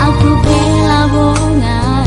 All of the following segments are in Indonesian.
Aku bela bonga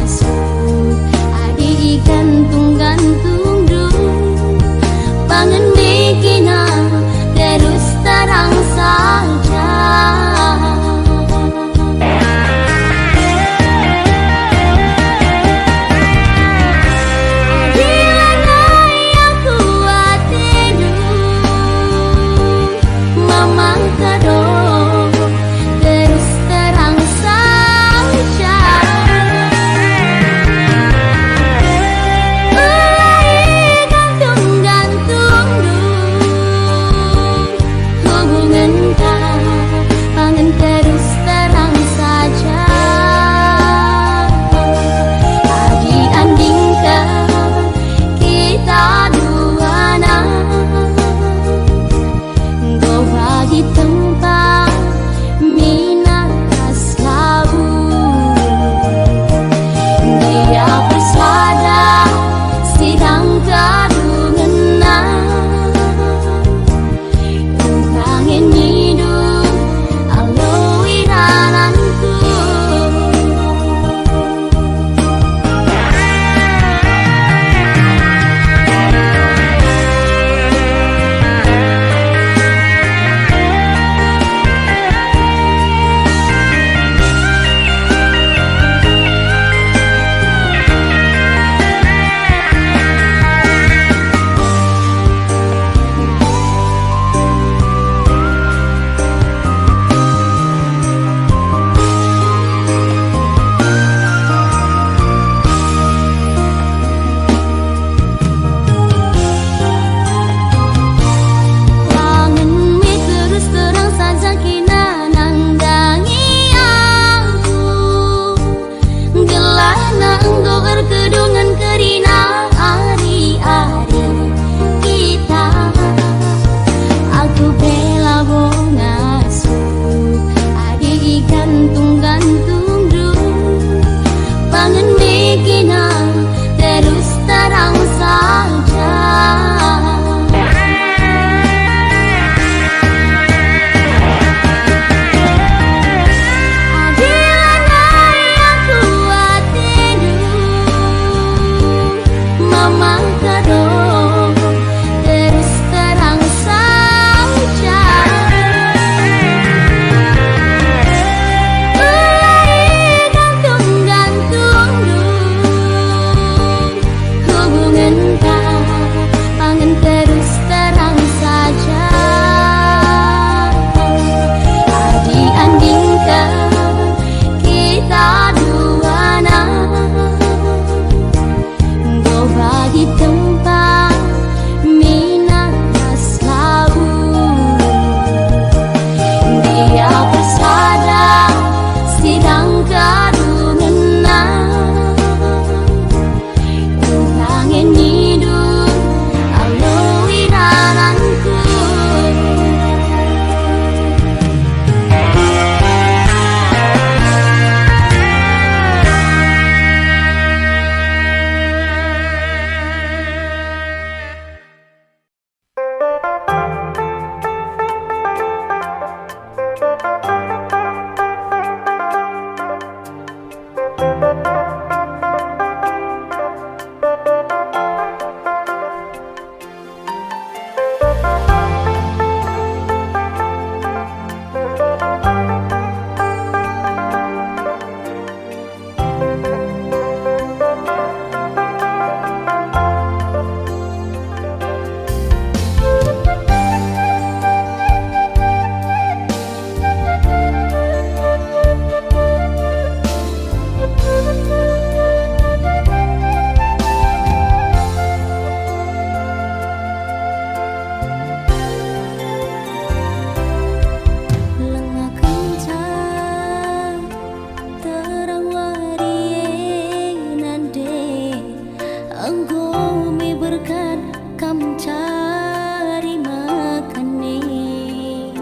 Anggomi berkat kam cari makan nih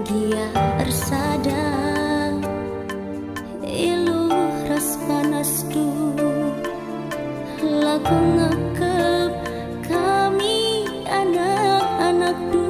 Gia ersada ilu ras panas tu laku ngakep kami anak-anak tu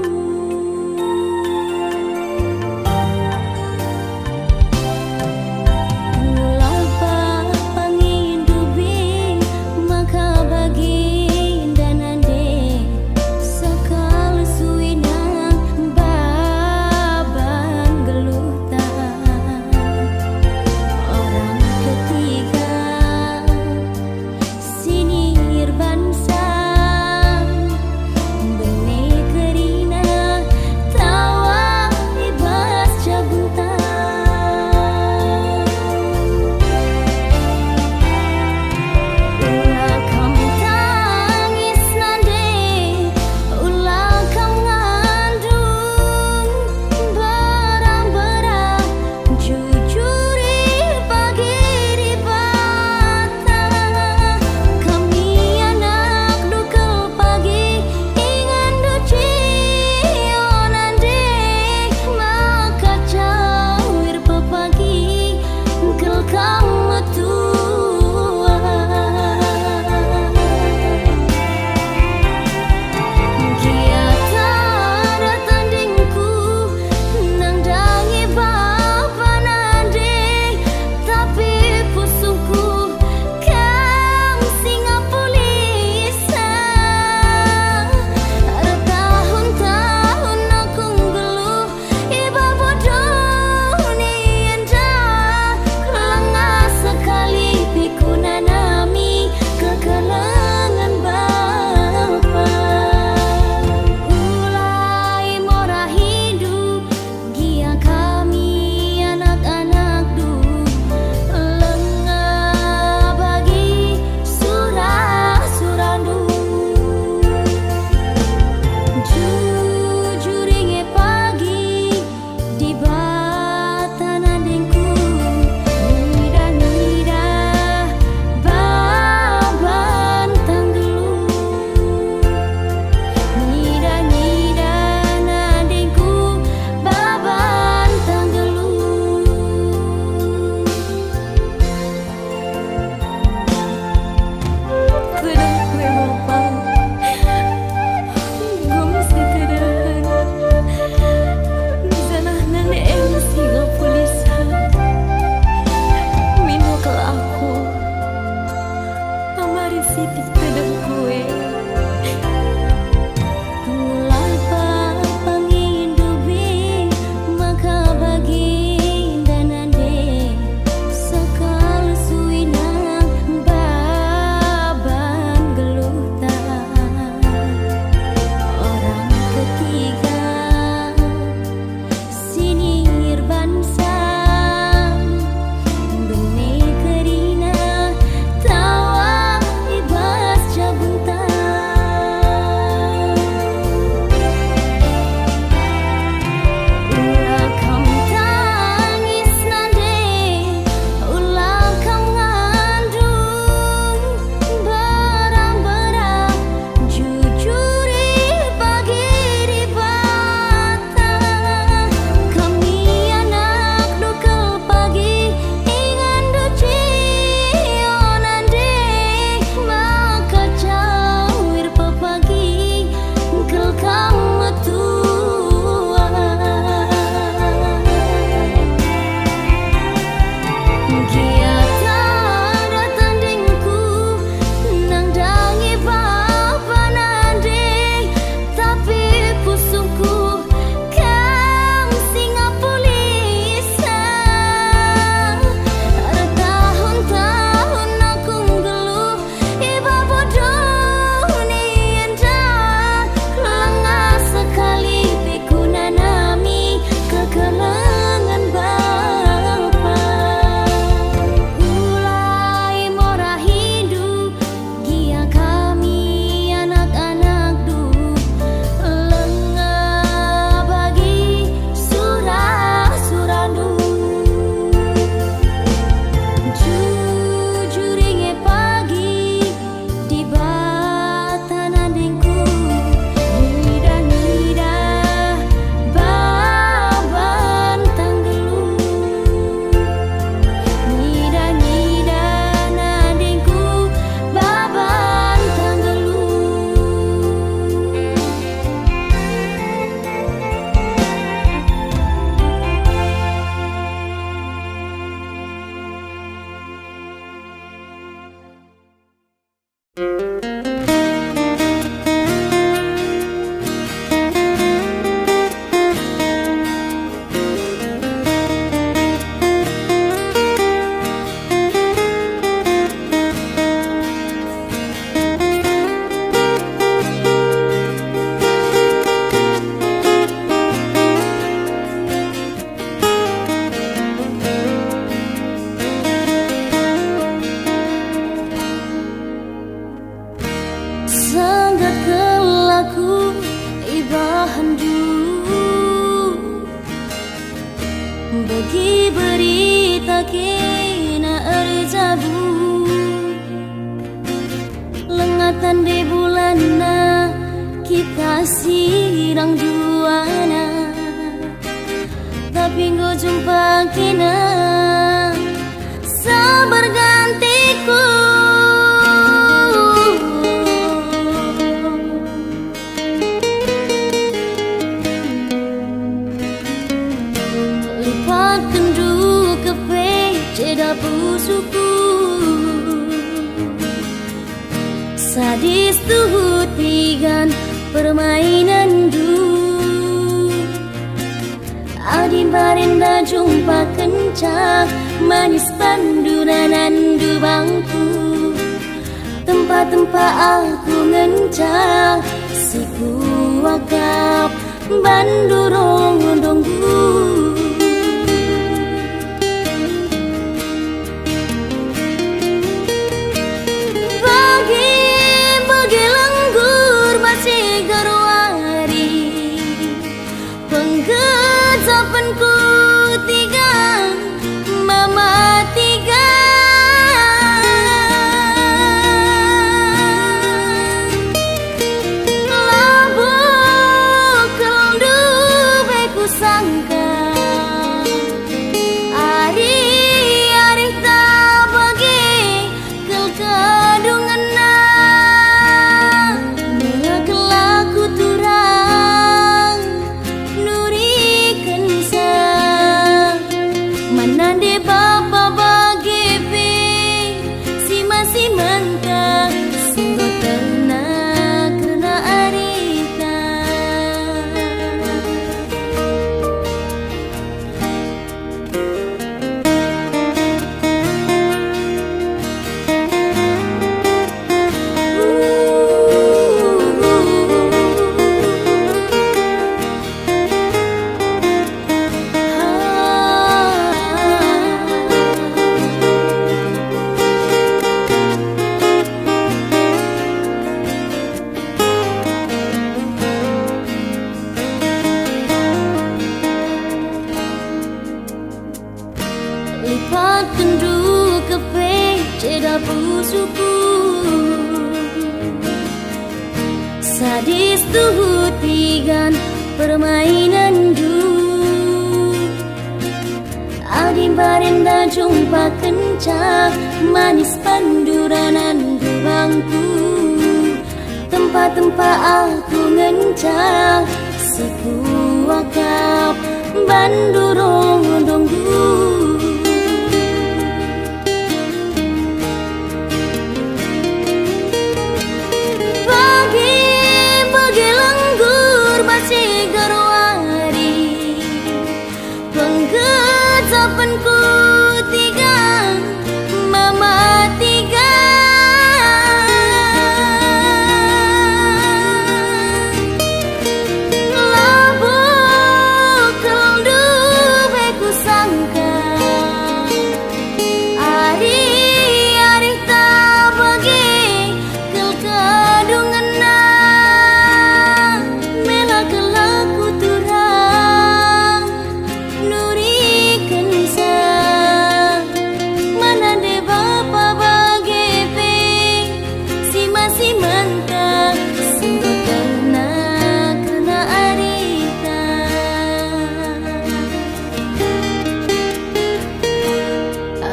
Tawa ibas jabuntan aku ibahandu bagi berita kena erjabu lengatan di bulan kita sirang juana tapi go jumpa kena sabar gantiku lipat kendu kepe ceda busuku sadis tuhut pigan permainan du Adim barinda jumpa kencang manis pandunanan du bangku tempat-tempat aku ngencang siku wakap bandurong donggu bagi lenggur masih garwari penggejapanku tiga mama tiga labu keldu beku sangka ari tak bagi kel kadungan lipat kendu kepe ceda busuku sadis tuhut pigan permainan du adim barinda jumpa kencang manis panduranan du bangku tempat-tempat aku ngencang siku wakap bandurong donggu bagi lenggur masih garwari penggejapanku tiga mama tiga labu keldu beku sangka ari tak bagi kel kadungan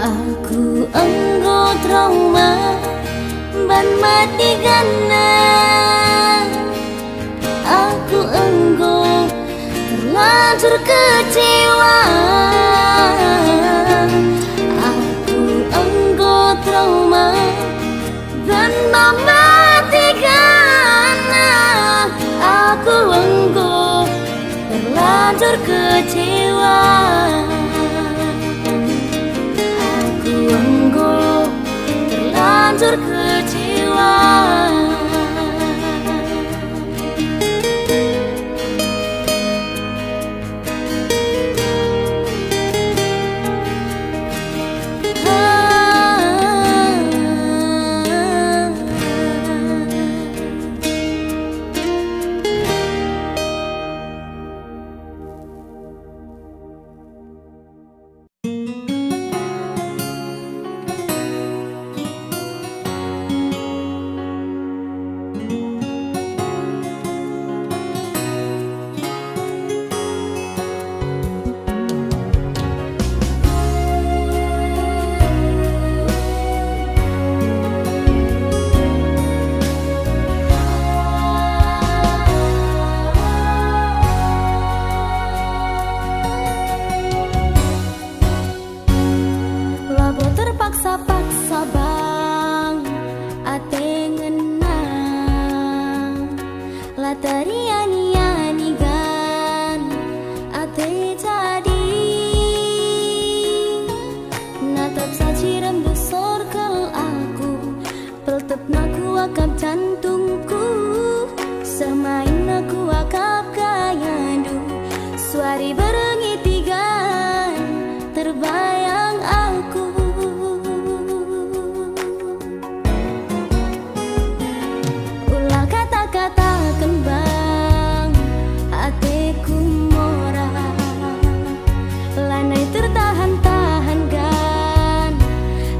aku enggo trauma ban mati gana aku enggo terlanjur kecewa aku enggo trauma dan mati gana aku enggo terlanjur kecewa terlanjur kecewa ungkap jantungku, semain aku akap kayandu. Suari berengitigan terbayang aku. Ulah kata-kata kembang hatiku mora, lanai tertahan-tahankan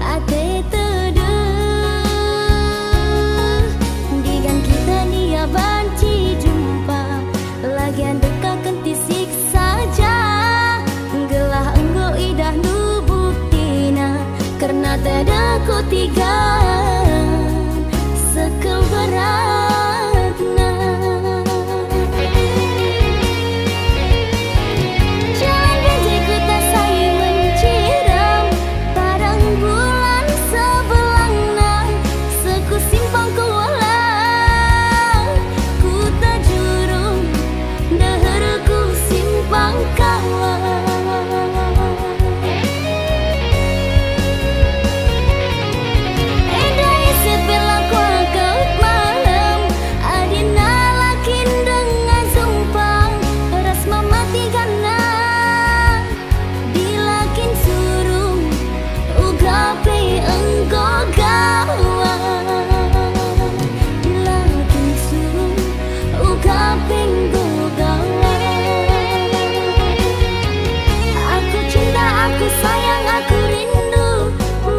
hati teduh. Digan kita dia banci jumpa, lagian dekat kentis saja. Gelah enggo idah nu buktina, karena tadaku tiga sekel beratna. Jalan benjiku tak sayu menciram, padang bulan sebelangna. Seku simpang kualang, ku tak jurung, daherku simpang kawan. Edai sebelah kuakau malam, adina lakin dengan sumpang. Ras mematikanna, dilakin surung, ugape engkau gawang. Dilakin surung, ugape engkau gawang. Aku cinta, aku sayang, aku rindu,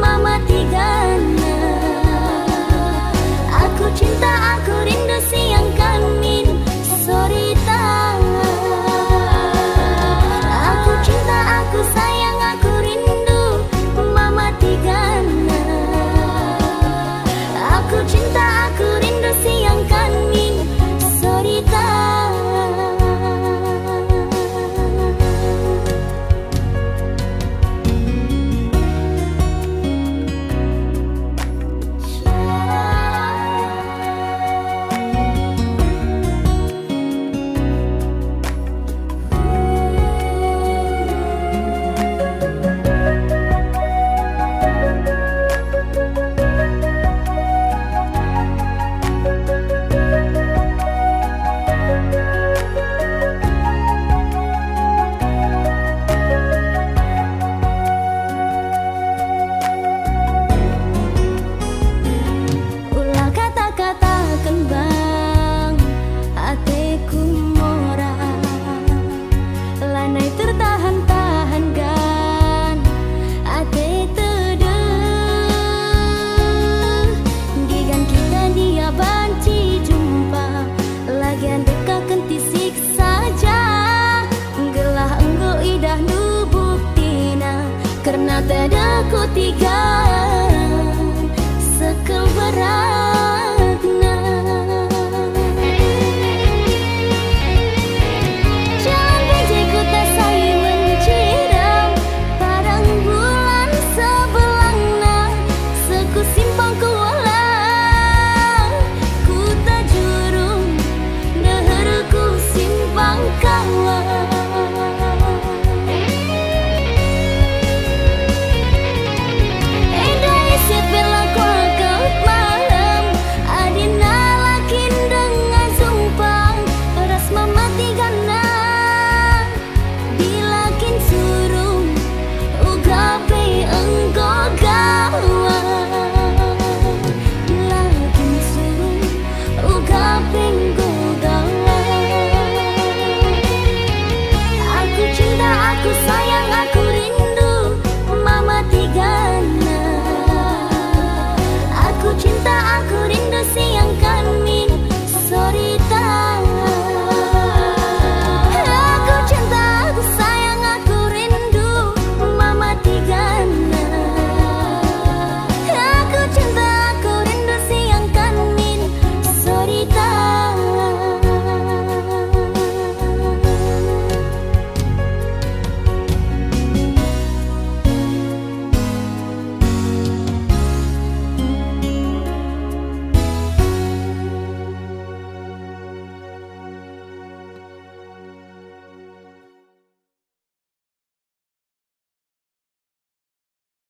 mama tigana. Aku cinta, aku rindu, siang kamin sorita. Aku cinta, aku sayang, aku rindu, mama tigana. Aku cinta, aku rindu, siang kamin sorita. Ulah kata-kata kembang hatiku